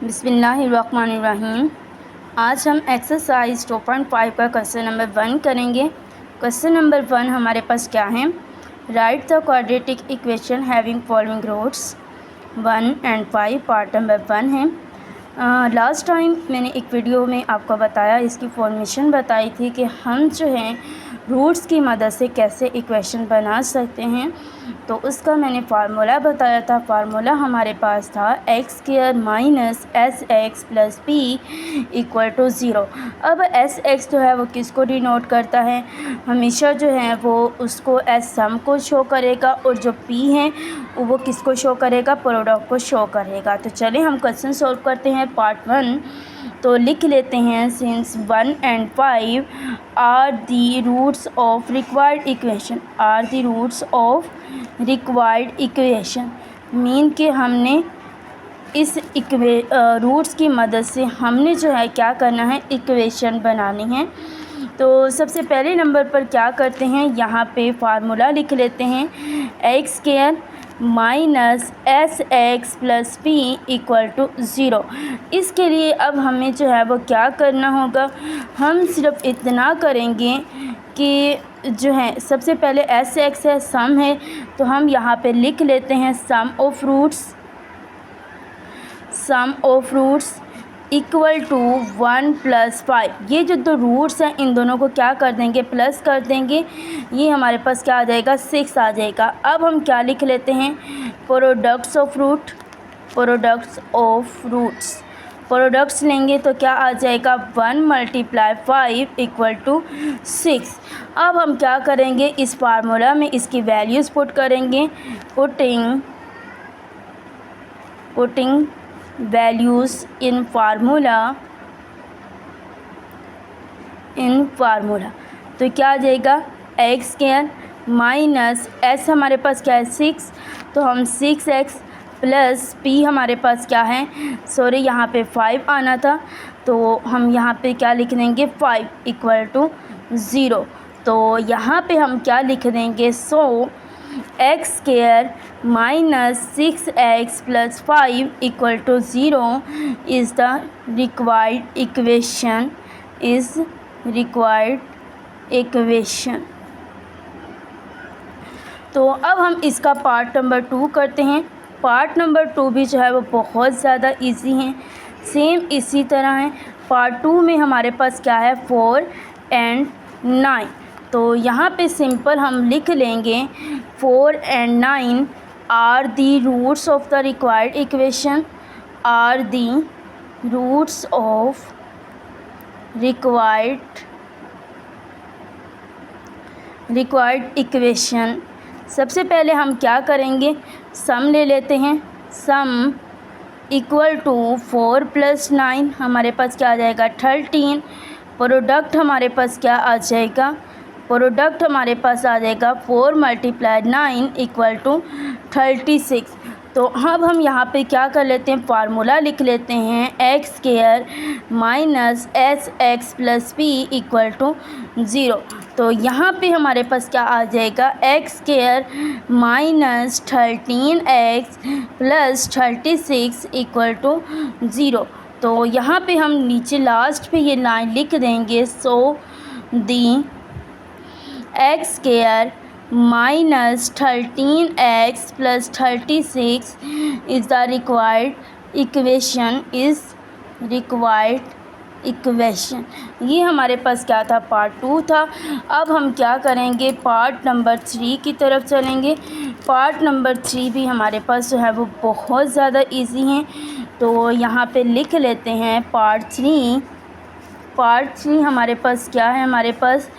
बिस्मिल्लाहिर्रहमानिर्रहीम। आज हम एक्सरसाइज 2.5 का क्वेश्चन नंबर 1 करेंगे। क्वेश्चन नंबर 1 हमारे पास क्या है, write the quadratic equation having following roots 1 and 5। Part number 1 है। लास्ट टाइम मैंने एक वीडियो में आपको बताया, इसकी फॉर्मेशन बताई थी कि हम जो हैं रूट्स की मदद से कैसे इक्वेशन बना सकते हैं। तो उसका मैंने फार्मूला बताया था। फार्मूला हमारे पास था x square minus s x plus p equal to zero. अब एस एक्स जो है वो किसको डिनोट करता है, हमेशा जो है वो उसको एस सम को शो करेगा, और जो पी है वो किसको शो करेगा, प्रोडक्ट को शो करेगा। तो चलिए हम क्वेश्चन सॉल्व करते हैं पार्ट 1। तो लिख लेते हैं, since 1 and 5 are the roots of required equation, are the roots of required equation mean कि हमने इस रूट्स की मदद से हमने जो है क्या करना है, इक्वेशन बनानी है। तो सबसे पहले नंबर पर क्या करते हैं, यहाँ पे फार्मूला लिख लेते हैं, x square minus s x plus p equal to zero. इसके लिए अब हमें जो है वो क्या करना होगा, हम सिर्फ इतना करेंगे कि जो है सबसे पहले एस एक्स है, सम है, तो हम यहाँ पे लिख लेते हैं सम ऑफ रूट्स इक्वल टू 1 + 5। ये जो दो रूट्स हैं इन दोनों को क्या कर देंगे, प्लस कर देंगे। ये हमारे पास क्या आ जाएगा, 6 आ जाएगा। अब हम क्या लिख लेते हैं, प्रोडक्ट्स लेंगे तो क्या आ जाएगा, 1 × 5 इक्वल टू 6। अब हम क्या करेंगे, इस फार्मूला में इसकी वैल्यूज़ पुट करेंगे, पुटिंग वैल्यूज़ इन फार्मूला। तो क्या आ जाएगा, एक्स स्क्वायर माइनस एस हमारे पास क्या है 6, तो हम 6x प्लस पी हमारे पास क्या है, सॉरी यहाँ पे 5 आना था, तो हम यहाँ पे क्या लिख देंगे 5 इक्वल टू 0। तो यहाँ पे हम क्या लिख देंगे, so x square minus 6x plus 5 equal to 0 is the required equation. तो अब हम इसका पार्ट नंबर 2 करते हैं। पार्ट नंबर 2 भी जो है वो बहुत ज़्यादा इजी है, सेम इसी तरह है। पार्ट 2 में हमारे पास क्या है, 4 and 9। तो यहाँ पे सिंपल हम लिख लेंगे 4 and 9 are the roots of the required equation, are the roots of required equation. सबसे पहले हम क्या करेंगे, सम ले लेते हैं। सम इक्वल टू 4 + 9 हमारे पास क्या आ जाएगा, 13। प्रोडक्ट हमारे पास क्या आ जाएगा, 4 × 9 इक्वल टू 36। तो अब हम यहाँ पे क्या कर लेते हैं, फार्मूला लिख लेते हैं, x square minus s x plus p equal to 0। तो यहाँ पे हमारे पास क्या आ जाएगा, x square minus 13x plus 36 equal to 0। तो यहाँ पे हम नीचे लास्ट पे ये लाइन लिख देंगे, so the x square minus 13x plus 36 is the required equation. ये हमारे पास क्या था, पार्ट 2 था। अब हम क्या करेंगे, पार्ट नंबर 3 की तरफ चलेंगे। पार्ट नंबर 3 भी हमारे पास जो है वो बहुत ज़्यादा इजी हैं। तो यहाँ पे लिख लेते हैं पार्ट 3 हमारे पास क्या है, हमारे पास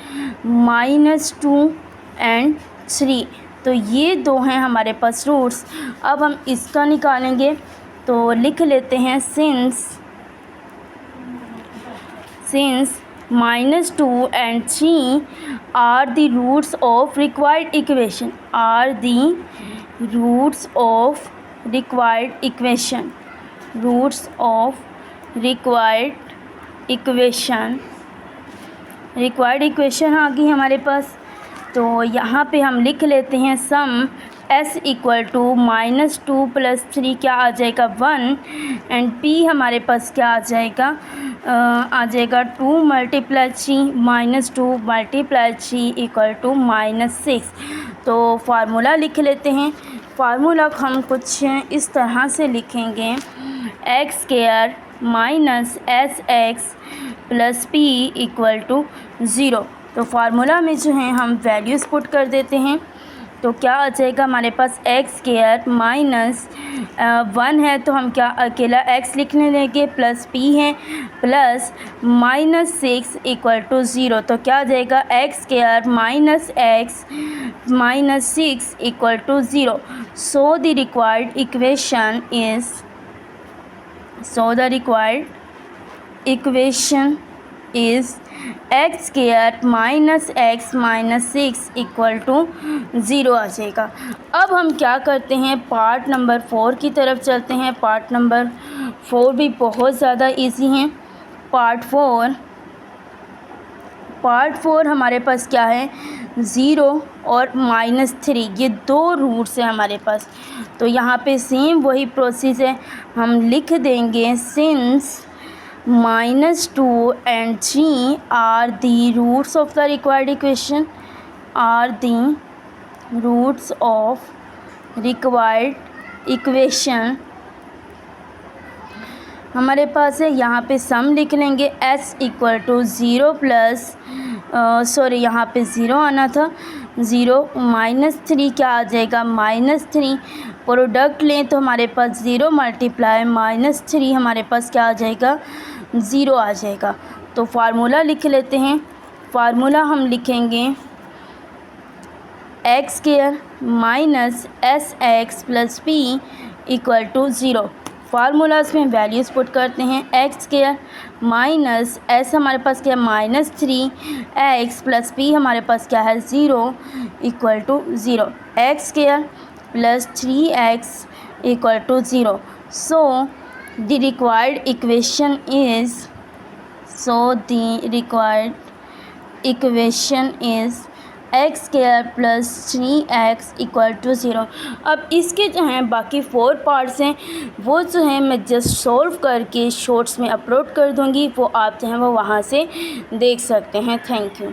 -2 and 3। तो ये दो हैं हमारे पास रूट्स। अब हम इसका निकालेंगे, तो लिख लेते हैं, since -2 and 3 are the roots of required equation, required equation आ गई हमारे पास। तो यहाँ पे हम लिख लेते हैं, सम s इक्वल टू -2 + 3 क्या आ जाएगा 1 एंड p हमारे पास क्या आ जाएगा 2 × 3 -2 × 3 इक्वल टू -6। तो फार्मूला लिख लेते हैं। फार्मूला हम कुछ इस तरह से लिखेंगे x² - sx + p = 0। तो फार्मूला में जो है हम वैल्यूज़ पुट कर देते हैं। तो क्या आ जाएगा हमारे पास x² -1 है तो हम क्या अकेला x लिखने लेंगे, प्लस p है, प्लस -6 = 0। तो क्या आ जाएगा x² - x -6 = 0। So the required equation is x² - x -6 = 0 आ जाएगा। अब हम क्या करते हैं, पार्ट नंबर 4 की तरफ चलते हैं। पार्ट नंबर 4 भी बहुत ज़्यादा इजी हैं। पार्ट 4 हमारे पास क्या है, 0 और -3 ये 2 रूट्स हैं हमारे पास। तो यहाँ पे सेम वही प्रोसेस है, हम लिख देंगे since -2 and 3 are the roots of the required equation, हमारे पास है। यहाँ पे सम लिख लेंगे s इक्वल टू 0 प्लस यहाँ पे 0 आना था, 0 -3 क्या आ जाएगा -3। प्रोडक्ट लें तो हमारे पास 0 × -3 हमारे पास क्या आ जाएगा 0 आ जाएगा। तो फार्मूला लिख लेते हैं। फार्मूला हम लिखेंगे x² - sx + p = 0। फार्मूलाज में वैल्यूज़ पुट करते हैं। x² - s हमारे पास क्या है -3, x + p हमारे पास क्या है 0 = 0। x² + 3x = 0। So the required equation is x² + 3x = 0। अब इसके जो हैं बाकी 4 पार्ट्स हैं वो जो हैं मैं जस्ट सॉल्व करके शॉर्ट्स में अपलोड कर दूँगी, वो आप जो हैं वो वहाँ से देख सकते हैं। Thank you.